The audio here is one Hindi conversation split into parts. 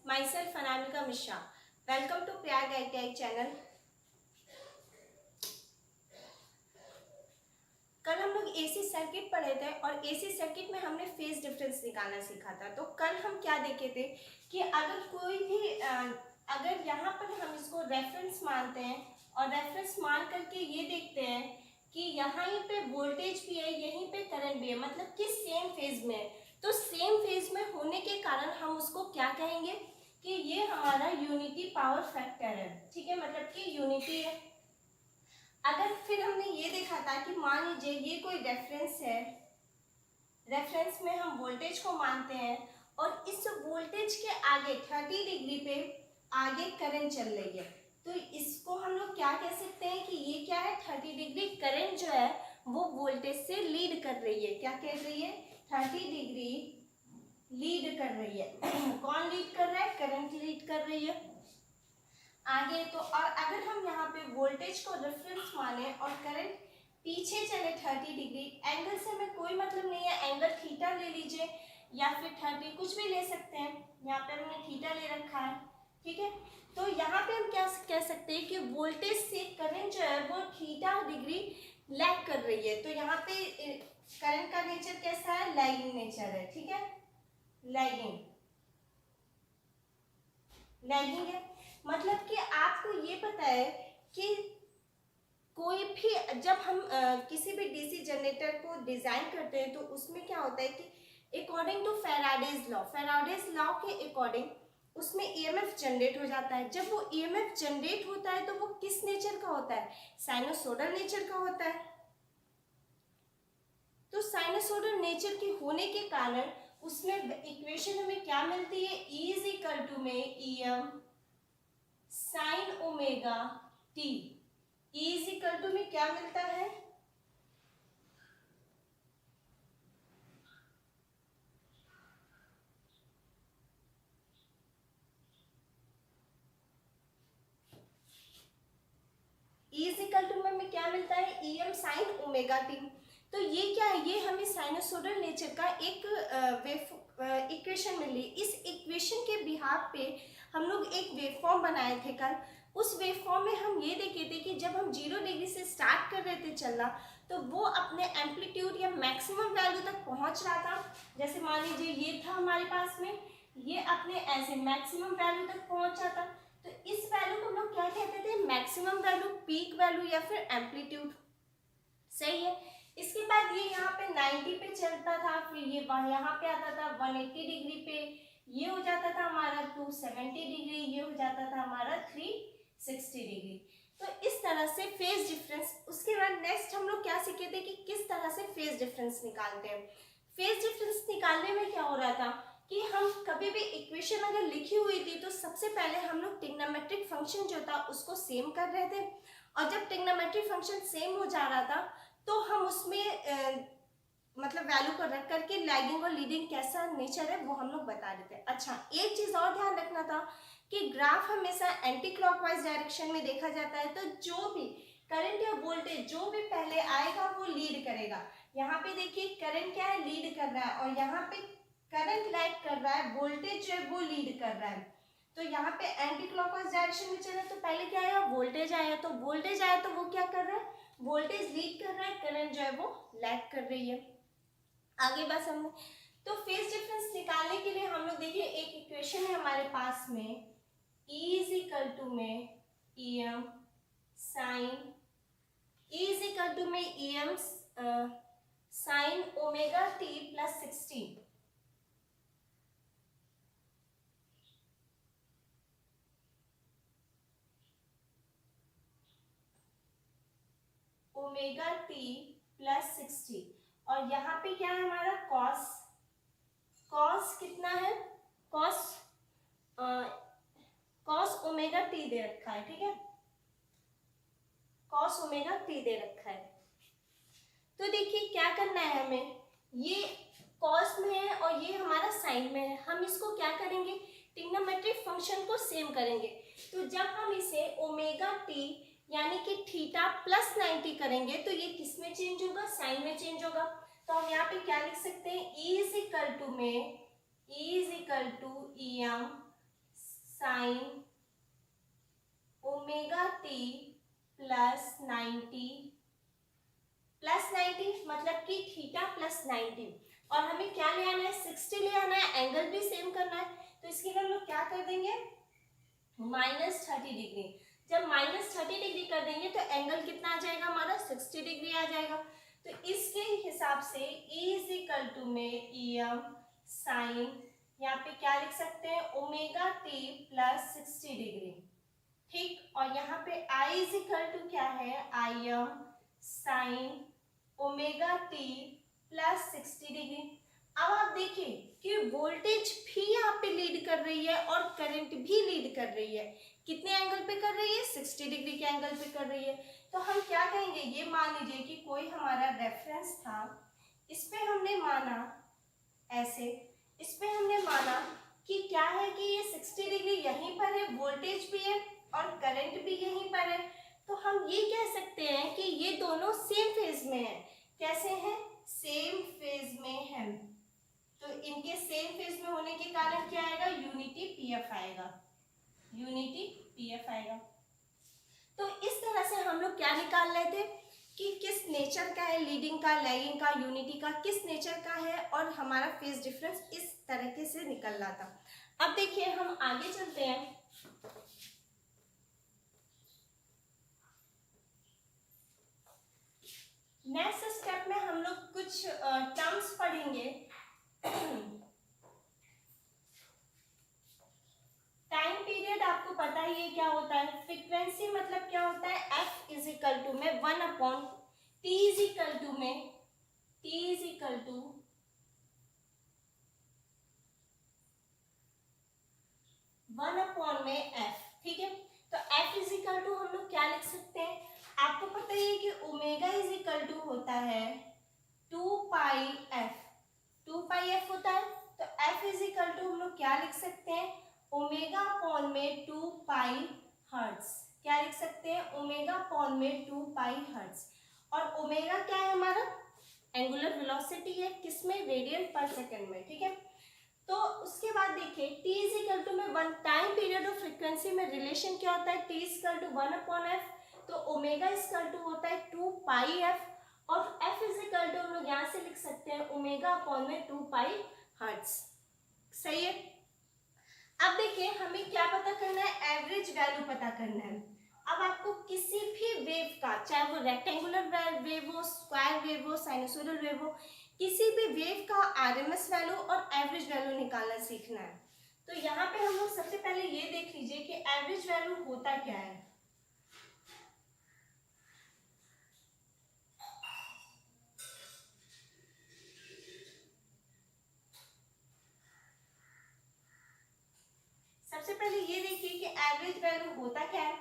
myself Anamika Mishra. Welcome to Prayag ITI channel. कल हम लोग एसी सर्किट पढ़े थे और एसी सर्किट में हमने फेज डिफरेंस निकालना सीखा था। तो कल हम क्या देखे थे कि अगर कोई भी अगर यहाँ पर हम इसको रेफरेंस मानते हैं और रेफरेंस मान करके ये देखते हैं कि यहाँ पे वोल्टेज भी है, यहीं पे करंट भी है, मतलब कि सेम फेज में है। तो सेम फेज में होने के कारण हम उसको क्या कहेंगे कि ये हमारा यूनिटी पावर फैक्टर है। ठीक है, मतलब कि यूनिटी है। अगर फिर हमने ये देखा था कि मान लीजिए ये कोई रेफरेंस है, रेफरेंस में हम वोल्टेज को मानते हैं और इस वोल्टेज के आगे 30 डिग्री पे आगे करंट चल रही है। तो इसको हम लोग क्या कह सकते हैं कि ये क्या है, 30 डिग्री करंट जो है वो वोल्टेज से लीड कर रही है। क्या कर रही है, 30 डिग्री लीड कर रही है। कौन लीड कर रहा है, करंट लीड कर रही है आगे। तो और अगर हम यहाँ पे वोल्टेज को रेफरेंस माने और करंट पीछे चले 30 डिग्री, एंगल से हमें कोई मतलब नहीं है, एंगल थीटा ले लीजिए या फिर 30 कुछ भी ले सकते हैं। यहाँ पे हमने थीटा ले रखा है, ठीक है। तो यहाँ पे हम क्या कह सकते हैं कि वोल्टेज से करंट जो है वो थीटा डिग्री लैग कर रही है। तो यहाँ पे करंट का नेचर कैसा है, लैगिंग नेचर है। ठीक है, लैगिंग है। मतलब कि आपको ये पता है कि कोई भी जब हम किसी भी डीसी जनरेटर को डिजाइन करते हैं तो उसमें क्या होता है कि अकॉर्डिंग टू फैराडेज लॉ के अकॉर्डिंग उसमें ईएमएफ जनरेट हो जाता है। जब वो ईएमएफ जनरेट होता है तो वो किस नेचर का होता है, साइनोसोडल नेचर का होता है। तो साइनोसोडल नेचर के होने के कारण उसमें इक्वेशन हमें क्या मिलती है, E इज इक्वल टू में EM sine omega T. E is equal to में क्या मिलता है, E इज इक्वल टू में क्या मिलता है, EM साइन ओमेगा टी। तो ये क्या है, ये हमें साइनोसोडल नेचर का एक इक्वेशन मिली। इस इक्वेशन के बिहाफ पे हम लोग एक वेवफॉर्म बनाए थे कल। उस वेवफॉर्म में हम ये देखे थे कि जब हम 0 डिग्री से स्टार्ट कर रहे थे चलना तो वो अपने एम्पलीट्यूड या मैक्सिमम वैल्यू तक पहुंच रहा था। जैसे मान लीजिए ये था हमारे पास में, ये अपने ऐसे मैक्सिमम वैल्यू तक पहुंचा था। तो इस वैल्यू को हम लोग क्या कहते थे, मैक्सिमम वैल्यू, पीक वैल्यू या फिर एम्पलीट्यूड। सही है। इसके बाद ये यहाँ पे 90 पे चलता था, फिर ये यहाँ पे आता था 180 डिग्री पे, ये हो जाता था हमारा 270 डिग्री, ये हो जाता था हमारा 360 डिग्री। तो इस तरह से फेज डिफरेंस। उसके बाद नेक्स्ट हम लोग क्या सीखे थे कि किस तरह से फेज डिफरेंस निकालते हैं। फेज डिफरेंस निकालने में क्या हो रहा था कि हम कभी भी इक्वेशन अगर लिखी हुई थी तो सबसे पहले हम लोग ट्रिग्नोमेट्रिक फंक्शन जो था उसको सेम कर रहे थे, और जब ट्रिग्नोमेट्रिक फंक्शन सेम हो जा रहा था तो हम उसमें मतलब वैल्यू को रख करके लैगिंग और लीडिंग कैसा नेचर है वो हम लोग बता देते हैं। अच्छा, एक चीज और ध्यान रखना था कि ग्राफ हमेशा एंटी क्लॉकवाइज डायरेक्शन में देखा जाता है। तो जो भी करंट या वोल्टेज जो भी पहले आएगा वो लीड करेगा। यहाँ पे देखिए करंट क्या है, लीड कर रहा है, और यहाँ पे करंट लैग कर रहा है, वोल्टेज जो है वो लीड कर रहा है। तो यहाँ पे एंटी क्लॉकवाइज डायरेक्शन में चले तो पहले क्या आया, वोल्टेज आया। तो वोल्टेज आया तो वो क्या कर रहा है, वोल्टेज लीड कर रहा है, करंट जो है वो लैग कर रही है। आगे बस हमने तो फेज डिफरेंस निकालने के लिए हम लोग देखिए एक इक्वेशन है हमारे पास में, E इज इक्वल टू में EM sine, E is equal to में EM sine omega t plus 60। Omega t plus 60, और यहाँ पे क्या है हमारा कॉस। कॉस कितना है, कॉस ओमेगा टी दे रखा है। ठीक है, कॉस ओमेगा टी दे रखा है। तो देखिए क्या करना है हमें, ये कॉस में है और ये हमारा साइन में है। हम इसको क्या करेंगे, ट्रिग्नोमेट्रिक फंक्शन को सेम करेंगे। तो जब हम इसे ओमेगा टी यानी कि थीटा प्लस 90 करेंगे तो ये किस में चेंज होगा, साइन में चेंज होगा। तो हम यहाँ पे क्या लिख सकते हैं, E इज इक्वल टू में E is equal to EM sine omega T plus 90 मतलब कि थीटा प्लस 90, और हमें क्या ले आना है 60 ले आना है, एंगल भी सेम करना है, तो इसके लिए हम लोग क्या कर देंगे -30 डिग्री। जब -30 डिग्री कर देंगे तो एंगल कितना आ जाएगा हमारा 60 डिग्री आ जाएगा। तो इसके हिसाब से E इज इक्वल टू में EM साइन, यहाँ पे क्या लिख सकते हैं ओमेगा टी प्लस 60 डिग्री, ठीक। और यहाँ पे I इज इक्वल टू क्या है IM sign omega T plus 60 degree. अब आप देखिए कि वोल्टेज भी यहाँ पे लीड कर रही है और करंट भी लीड कर रही है। कितने एंगल पे कर रही है 60 डिग्री के एंगल पे कर रही है। तो हम क्या कहेंगे, ये मान लीजिए कि कोई हमारा रेफरेंस था, इस पे हमने माना ऐसे, इस पे हमने माना कि क्या है कि ये 60 डिग्री यहीं पर है, वोल्टेज भी है और करंट भी यहीं पर है। तो हम ये कह सकते हैं कि ये दोनों सेम फेज में है। कैसे हैं, सेम फेज में है। तो इनके सेम फेज में होने के कारण क्या आएगा, यूनिटी पीएफ आएगा, यूनिटी पीएफ आएगा। तो इस तरह से हम लोग क्या निकाल रहे थे कि किस नेचर का है लीडिंग का, लैगिंग का, यूनिटी का किस नेचर का है, और हमारा फेज डिफरेंस इस तरीके से निकल रहा था। अब देखिए हम आगे चलते हैं। नेक्स्ट स्टेप में हम लोग कुछ टर्म्स पढ़ेंगे। टाइम पीरियड आपको पता ही है क्या होता है, फ्रीक्वेंसी मतलब क्या होता है F इज इक्वल टू में 1/T इज इक्वल टू में T इज इक्वल टू 1 में F, ठीक है। तो F इज इक्वल टू हम लोग क्या लिख सकते हैं, आपको पता ही है कि ओमेगा इज इक्वल टू होता है 2πf, 2πf होता है। तो F इज इक्वल टू हम लोग क्या लिख सकते हैं, ओमेगा अपॉन में 2π हर्ट्ज, क्या लिख सकते हैं ओमेगा अपॉन में 2π हर्ट्ज। और ओमेगा क्या है हमारा, एंगुलर वेलोसिटी है, किसमें, रेडियन पर सेकंड में, ठीक है। तो उसके बाद देखिए T इज इक्वल टू में 1 टाइम पीरियड और फ्रीक्वेंसी में रिलेशन क्या होता है, T is equal to 1/f, तो ओमेगा इज इक्वल टू होता है 2πf, और F इज इक्वल टू हम लोग यहाँ से लिख सकते हैं ओमेगा अपॉन में 2π हर्ट्ज, सही है। अब देखिए हमें क्या पता करना है, एवरेज वैल्यू पता करना है। अब आपको किसी भी वेव का, चाहे वो रेक्टेंगुलर वेव हो, स्क्वायर वेव हो, साइनसोइडल वेव हो, किसी भी वेव का आरएमएस वैल्यू और एवरेज वैल्यू निकालना सीखना है। तो यहाँ पे हम लोग सबसे पहले ये देख लीजिए कि एवरेज वैल्यू होता क्या है। सबसे पहले ये देखिए कि एवरेज वैल्यू होता क्या है।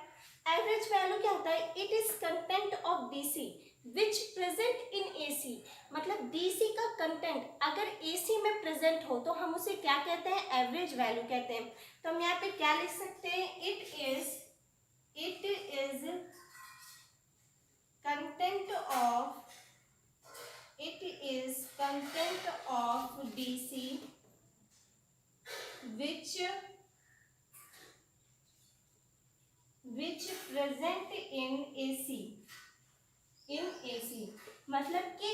एवरेज वैल्यू क्या होता है, it is content of DC which present in AC, मतलब डीसी का कंटेंट अगर एसी में प्रेजेंट हो तो हम उसे क्या कहते हैं, एवरेज वैल्यू कहते हैं। तो हम यहाँ पे क्या लिख सकते हैं, it is content of DC which present in AC, मतलब कि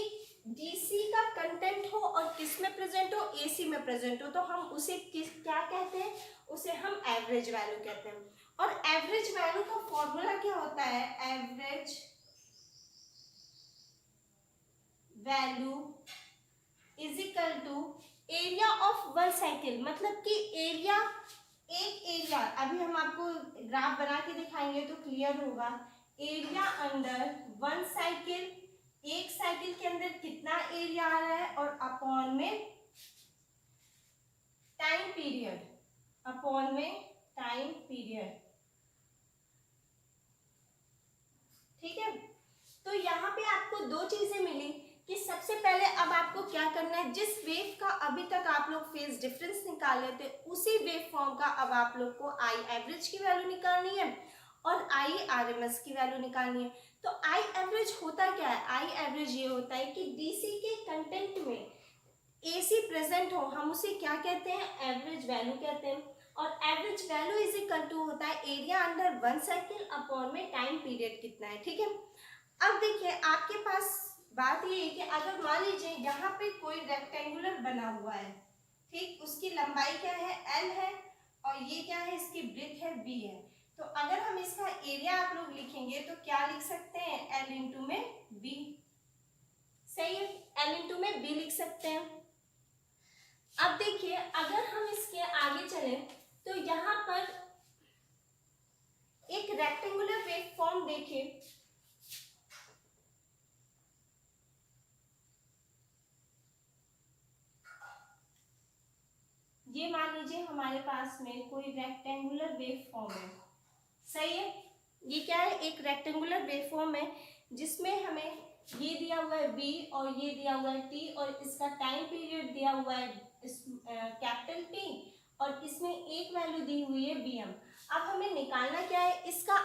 DC का कंटेंट हो और किस में प्रेजेंट हो, AC में प्रेजेंट हो, तो हम उसे क्या कहते हैं, उसे हम एवरेज वैल्यू कहते हैं। और एवरेज वैल्यू का फॉर्मूला क्या होता है, average value is equal to area of one cycle, मतलब कि एरिया, एक एरिया, अभी हम आपको ग्राफ बना के दिखाएंगे तो क्लियर होगा। एरिया अंडर वन साइकिल, एक साइकिल के अंदर कितना एरिया आ रहा है, और अपॉन में टाइम पीरियड, अपॉन में टाइम पीरियड, ठीक है। तो यहाँ पे आपको दो चीजें मिली कि सबसे पहले अब आपको क्या करना है, जिस वेव का अभी तक आप लोग फेज डिफरेंस निकाल रहे थे उसी वेव फॉर्म का अब आप लोग को आई एवरेज की वैल्यू निकालनी है और आई आरएमएस की वैल्यू निकालनी है। तो आई एवरेज होता क्या है, आई एवरेज ये होता है कि डीसी के कंटेंट में एसी प्रेजेंट हो, हम उसे क्या कहते हैं, एवरेज वैल्यू कहते हैं। और average value is equal to होता है area under one cycle upon में टाइम पीरियड कितना है, ठीक है। अब देखिए आपके पास बात ये है कि अगर मान लीजिए यहाँ पे कोई रेक्टेंगुलर बना हुआ है, ठीक, उसकी लंबाई क्या है L है और ये क्या है, इसकी ब्रेथ है B है। तो अगर हम इसका एरिया आप लोग लिखेंगे तो क्या लिख सकते हैं, L इंटू में B, सही है, L इंटू में B लिख सकते हैं। अब देखिए अगर हम इसके आगे चलें तो यहाँ पर एक रेक्टेंगुलर वेव फॉर्म देखें, ये मान लीजिए हमारे पास में कोई रेक्टेंगुलर वेव फॉर्म है, सही है। ये क्या है, एक रेक्टेंगुलर वेव फॉर्म है जिसमें हमें ये दिया हुआ है v और ये दिया हुआ है t और इसका टाइम पीरियड दिया हुआ है कैपिटल T और इसमें एक वैल्यू दी हुई है Vm। अब हमें निकालना क्या है, इसका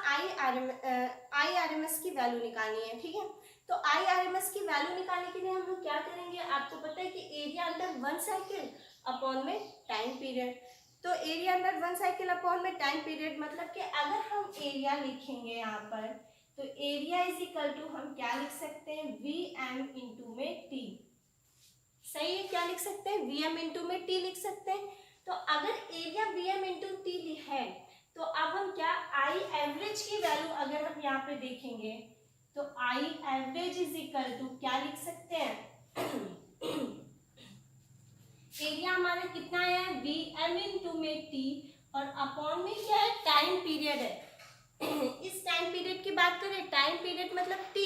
IRMS की वैल्यू निकालनी है, ठीक है। तो IRMS की वैल्यू निकालने के लिए हम लोग क्या करेंगे, आपको पता है कि area under one cycle upon में टाइम पीरियड। तो area under one cycle upon में टाइम पीरियड मतलब कि अगर हम एरिया लिखेंगे यहाँ पर तो एरिया इज इक्वल टू हम क्या लिख सकते हैं, Vm इंटू में T, सही है। क्या लिख सकते हैं, Vm इंटू में T लिख सकते हैं। तो अगर एरिया Vm इंटू T है तो अब हम क्या I एवरेज की वैल्यू अगर हम यहाँ पे देखेंगे तो I average is equal to क्या लिख सकते हैं एरिया हमारा कितना है Vm इंटू में T और अपॉन में क्या है, टाइम पीरियड है। इस टाइम पीरियड की बात करें, टाइम पीरियड मतलब T,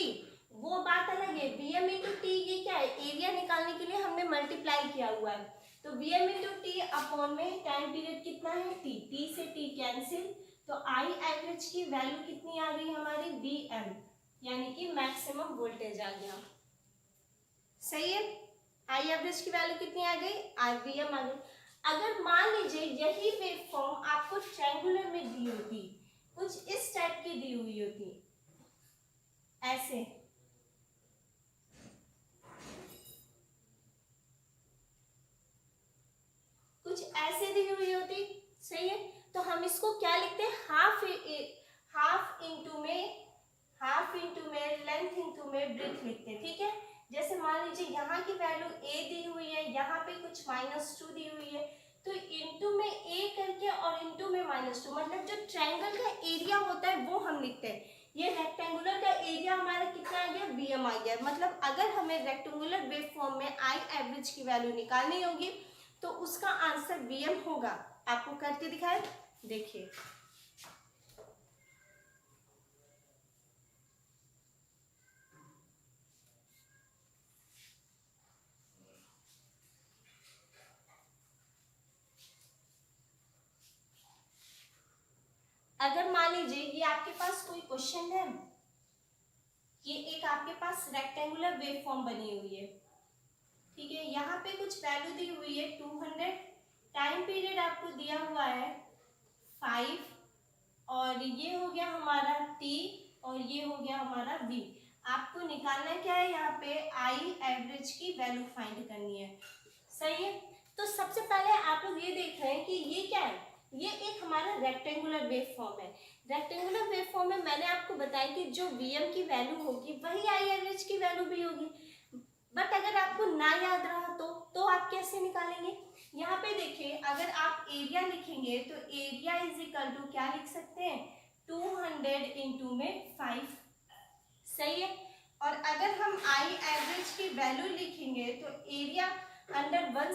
वो बात अलग है। Vm इंटू T ये क्या है, एरिया निकालने के लिए हमने मल्टीप्लाई किया हुआ है। तो Vm इंटू T अपॉन में टाइम पीरियड कितना है T, T से T कैंसिल, तो I एवरेज की वैल्यू कितनी आ गई हमारी Vm, यानी कि मैक्सिमम वोल्टेज आ गया, सही है। आई एवरेज की वैल्यू कितनी आ गई, Vm आ गई। अगर मान लीजिए यही वेव फॉर्म आपको ट्रायंगुलर में दी होती, कुछ इस टाइप की दी हुई होती, ऐसे, कुछ ऐसे दी हुई होती, सही है। तो हम इसको क्या लिखते हैं, हाफ इंटू में लेंथ इंटू में ब्रेथ लिखते हैं, ठीक है। जैसे मान लीजिए यहाँ की वैल्यू a दी हुई है, यहाँ पे कुछ -2 दी हुई है, तो इंटू में a करके और इंटू में -2 मतलब जो ट्रायंगल का एरिया होता है वो हम लिखते हैं। ये रेक्टेंगुलर का एरिया हमारा कितना आ गया, Vm आ गया। मतलब अगर हमें रेक्टेंगुलर वेव फॉर्म में I एवरेज की वैल्यू निकालनी होगी तो उसका आंसर Vm होगा। आपको करके दिखाए, देखिए। अगर मान लीजिए ये आपके पास कोई क्वेश्चन है, ये एक आपके पास रेक्टेंगुलर वेव फॉर्म बनी हुई है, ठीक है। यहाँ पे कुछ वैल्यू दी हुई है 200, टाइम पीरियड आपको दिया हुआ है 5 और ये हो गया हमारा T और ये हो गया हमारा V। आपको निकालना क्या है, यहाँ पे I एवरेज की वैल्यू फाइंड करनी है, सही है। तो सबसे पहले आप लोग ये देख रहे हैं कि ये क्या है, ये एक हमारा रेक्टेंगुलर वेव फॉर्म है। रेक्टेंगुलर वेव फॉर्म में मैंने आपको बताया कि जो Vm की वैल्यू होगी वही I एवरेज की वैल्यू भी होगी। बट अगर आपको ना याद रहा तो आप कैसे निकालेंगे, यहाँ पे देखिए अगर आप एरिया लिखेंगे तो एरिया इज इक्वल टू क्या लिख सकते हैं, 200 इंटू में 5, सही है। और अगर हम I एवरेज की वैल्यू लिखेंगे तो एरिया अंडर वन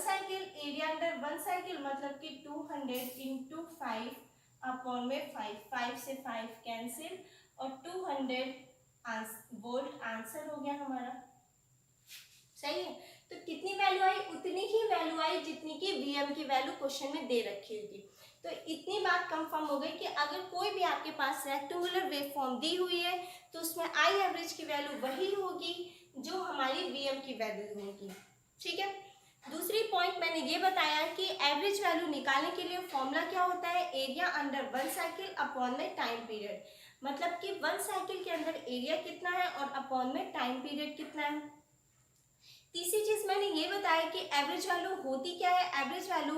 साइकिल मतलब कि 200 इंटू 5 अपॉन में 5 से 5 कैंसिल और 200 वोल्ट आंसर हो गया हमारा, सही है। तो कितनी वैल्यू आई, उतनी ही वैल्यू आई जितनी की Vm की वैल्यू क्वेश्चन में दे रखी थी। तो इतनी बात कंफर्म हो गई कि अगर कोई भी आपके पास रेक्टेंगुलर वेव फॉर्म दी हुई है तो उसमें I एवरेज की वैल्यू वही होगी जो हमारी Vm की वैल्यू होगी, ठीक है। दूसरी पॉइंट मैंने ये बताया कि एवरेज वैल्यू निकालने के लिए फॉर्मूला क्या होता है, area under one cycle upon में टाइम पीरियड, मतलब कि वन साइकिल के अंदर एरिया कितना है और अपॉन में टाइम पीरियड कितना है। तीसरी चीज मैंने ये बताया कि एवरेज वैल्यू होती क्या है, एवरेज वैल्यू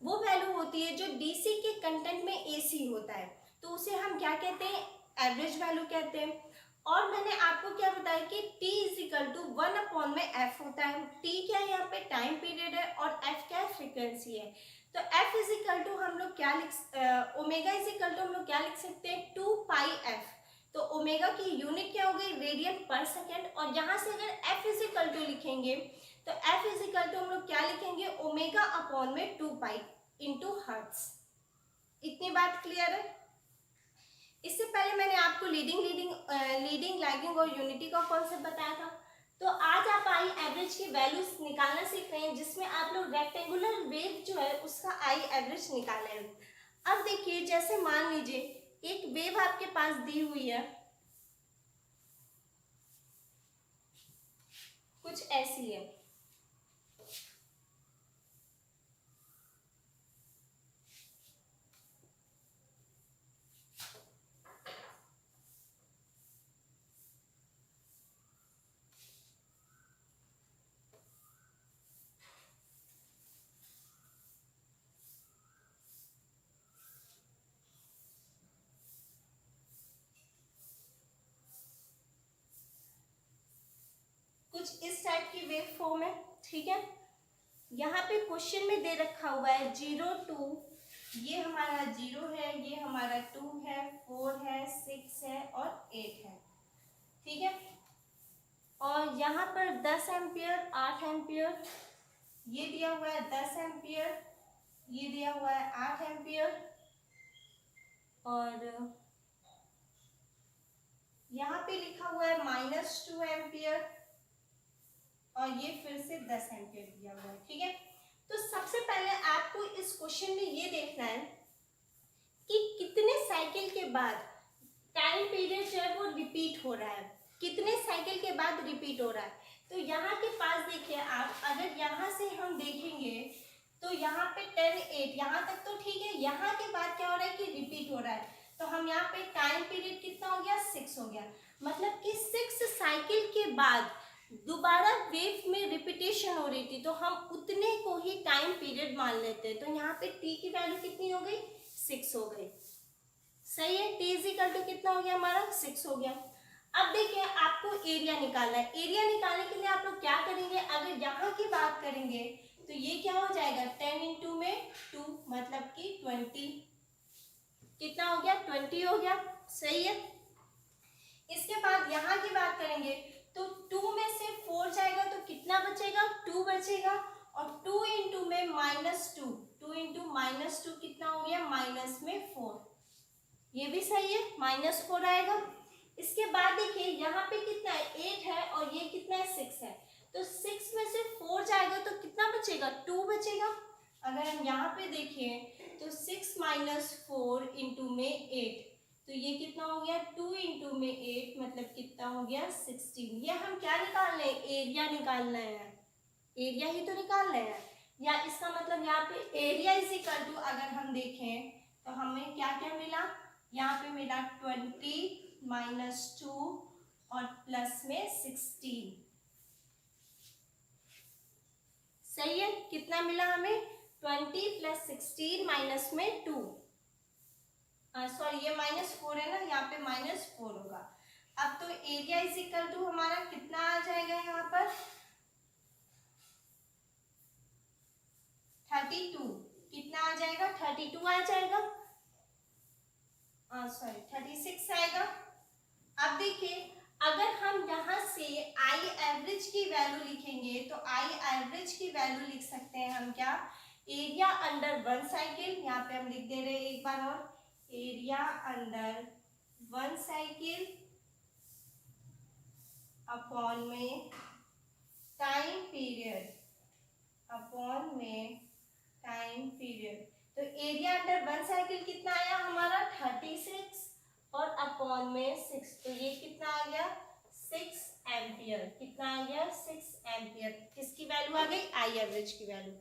वो वैल्यू होती है जो डीसी के कंटेंट में एसी होता है, तो उसे हम क्या कहते हैं, एवरेज वैल्यू कहते हैं। और मैंने आपको क्या बताया कि T इज इक्वल टू 1 में F होता है। T क्या है यहाँ पे, टाइम पीरियड है, और F क्या है, फ्रीक्वेंसी है। तो F इज इक्वल टू हम लोग क्या ओमेगा इज इक्वल टू हम लोग क्या लिख सकते हैं, 2 पाई F। तो ओमेगा की यूनिट क्या हो गई, रेडियन पर सेकेंड। और यहाँ से अगर F इज इक्वल टू लिखेंगे तो F इज इक्वल टू हम लोग क्या लिखेंगे, ओमेगा अपॉन में 2 पाई इंटू हर्ट्ज। इतनी बात क्लियर है। इससे पहले मैंने आपको लीडिंग लैगिंग और यूनिटी का कॉन्सेप्ट बताया था। तो आज आप आई एवरेज की वैल्यूज निकालना सीख रहे हैं, जिसमें आप लोग रेक्टेंगुलर वेव जो है उसका आई एवरेज निकाल रहे हैं। अब देखिए, जैसे मान लीजिए एक वेव आपके पास दी हुई है, कुछ ऐसी है। कुछ इस टाइप की वेव फॉर्म है, ठीक है। यहाँ पे क्वेश्चन में दे रखा हुआ है 0 2, ये हमारा 0 है, ये हमारा 2 है, 4 है, 6 है और 8 है, ठीक है। और यहाँ पर 10 एम्पियर, 8 एम्पियर, ये दिया हुआ है 10 एम्पियर, ये दिया हुआ है 8 एम्पियर, और यहाँ पे लिखा हुआ है -2 एम्पियर, और ये फिर से 10 एम्पियर दिया हुआ है, ठीक है। तो सबसे पहले आपको इस क्वेश्चन में ये देखना है कि कितने साइकिल के बाद टाइम पीरियड जो है वो रिपीट हो रहा है, कितने साइकिल के बाद रिपीट हो रहा है। तो यहाँ के पास देखिए आप, अगर यहाँ से हम देखेंगे तो यहाँ पे 10 8 यहाँ तक तो ठीक है। यहाँ के बाद क्या हो रहा है कि रिपीट हो रहा है, तो हम यहाँ पे टाइम पीरियड कितना हो गया, 6 हो गया। मतलब कि 6 साइकिल के बाद दोबारा वेव में रिपीटेशन हो रही थी, तो हम उतने को ही टाइम पीरियड मान लेते हैं। तो यहाँ पे टी की वैल्यू कितनी हो गई, 6 हो गई, सही है। टी इज इक्वल टू कितना हो गया हमारा, 6 हो गया। अब देखिए आपको एरिया निकालना है। एरिया निकालने के लिए आप लोग क्या करेंगे, अगर यहाँ की बात करेंगे तो ये क्या हो जाएगा, 10 इंटू में 2 मतलब कि 20, कितना हो गया, 20 हो गया, सही है। इसके बाद यहाँ की बात करेंगे तो 2 में से 4 जाएगा तो कितना बचेगा, 2 बचेगा, और 2 इंटू में -2, 2 इंटू -2 कितना हो गया, माइनस में 4, ये भी सही है, -4 आएगा। इसके बाद देखिए यहाँ पे कितना है, 8 है, और ये कितना है, 6 है। तो 6 में से 4 जाएगा तो कितना बचेगा, 2 बचेगा। अगर हम यहाँ पे देखें तो 6 - 4 इंटू में 8, तो ये कितना हो गया, 2 इंटू में 8 मतलब कितना हो गया, 16। ये हम क्या निकाल रहे हैं, एरिया निकालना है, एरिया ही तो निकाल रहे हैं। या इसका मतलब यहाँ पे एरिया इज इक्वल टू, अगर हम देखें तो हमें क्या क्या मिला, यहाँ पे मिला 20 -2 और प्लस में 16, सही है। कितना मिला हमें, 20 + 16 माइनस में 2, सॉरी ये -4 है ना, यहाँ पे -4 होगा। अब तो एरिया इज इक्वल टू हमारा कितना आ जाएगा, यहाँ पर 32, कितना आ जाएगा, 32 आ जाएगा, सॉरी 36 आएगा। अब देखिए अगर हम यहाँ से आई एवरेज की वैल्यू लिखेंगे तो आई एवरेज की वैल्यू लिख सकते हैं हम क्या, एरिया अंडर 1 साइकिल, यहाँ पे हम लिख दे रहे हैं एक बार और, एरिया अंडर 1 साइकिल अपॉन में टाइम पीरियड, अपॉन में टाइम पीरियड। तो एरिया अंडर 1 साइकिल कितना आया हमारा, 36, और अपॉन में 6, तो ये कितना आ गया, 6 एम्पियर, कितना आ गया, 6 एम्पियर। किसकी वैल्यू आ गई, आई एवरेज की वैल्यू।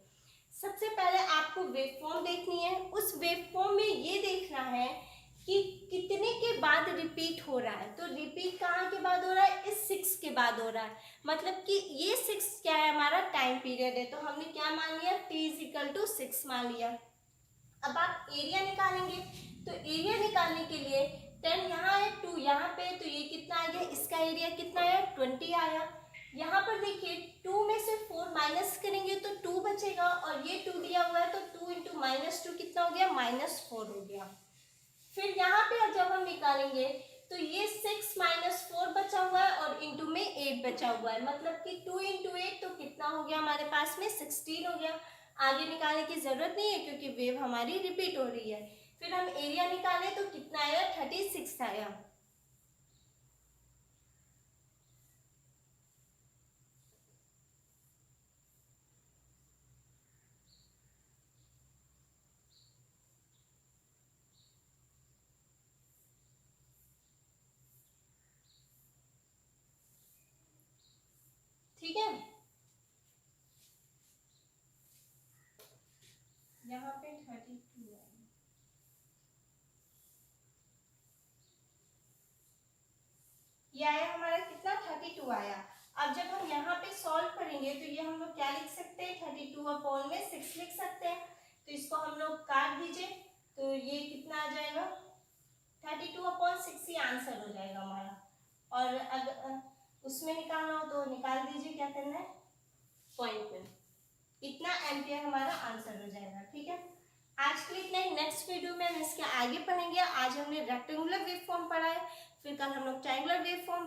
सबसे पहले आपको वेवफॉर्म देखनी है। उस वेवफॉर्म में ये देखना है कि कितने के बाद रिपीट हो रहा है। तो रिपीट कहाँ के बाद हो रहा है, इस 6 के बाद हो रहा है। मतलब कि ये 6 क्या है, हमारा टाइम पीरियड है। तो हमने क्या मान लिया, t = 6 मान लिया, अब आप एरिया निकालेंगे, तो एरिया निकालने के लिए 10 यहाँ है, 2 यहाँ पे, तो ये कितना आ गया, इसका एरिया कितना आया, 20 आया। यहाँ पर देखिए 2 में से 4 माइनस करेंगे तो 2 बचेगा, और ये 2 दिया हुआ है तो 2 इंटू -2 कितना हो गया, -4 हो गया। फिर यहाँ पे जब हम निकालेंगे तो ये 6 - 4 बचा हुआ है, और इंटू में 8 बचा हुआ है, मतलब कि 2 इंटू 8 तो कितना हो गया हमारे पास में 16 हो गया। आगे निकालने की जरूरत नहीं है क्योंकि वेव हमारी रिपीट हो रही है। फिर हम एरिया निकालें तो कितना आया, 36 आया। ठीक है, यहाँ पे 32 है, ये आया हमारा कितना, 32 आया। अब जब हम यहाँ पे सॉल्व करेंगे तो ये हम लोग क्या लिख सकते हैं, 32 अपॉन में 6 लिख सकते हैं। तो इसको हम लोग काट दीजिए, तो ये कितना आ जाएगा, 32 अपॉन 6 ही आंसर हो जाएगा हमारा। और अगर उसमें निकालना हो तो निकाल दीजिए, क्या करना है, पॉइंट में। इतना एम्पियर हमारा आंसर हो जाएगा। ठीक है, आज के लिए इतना ही। नेक्स्ट वीडियो में हम इसके आगे पढ़ेंगे। आज हमने रेक्टेंगुलर वेव फॉर्म पढ़ा है, फिर कल हम लोग ट्रायंगुलर वेव फॉर्म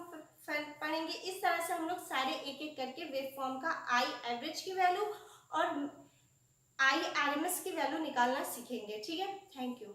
पढ़ेंगे। इस तरह से हम लोग सारे एक एक करके वेव फॉर्म का आई एवरेज की वैल्यू और आई आरएमएस की वैल्यू निकालना सीखेंगे। ठीक है, थैंक यू।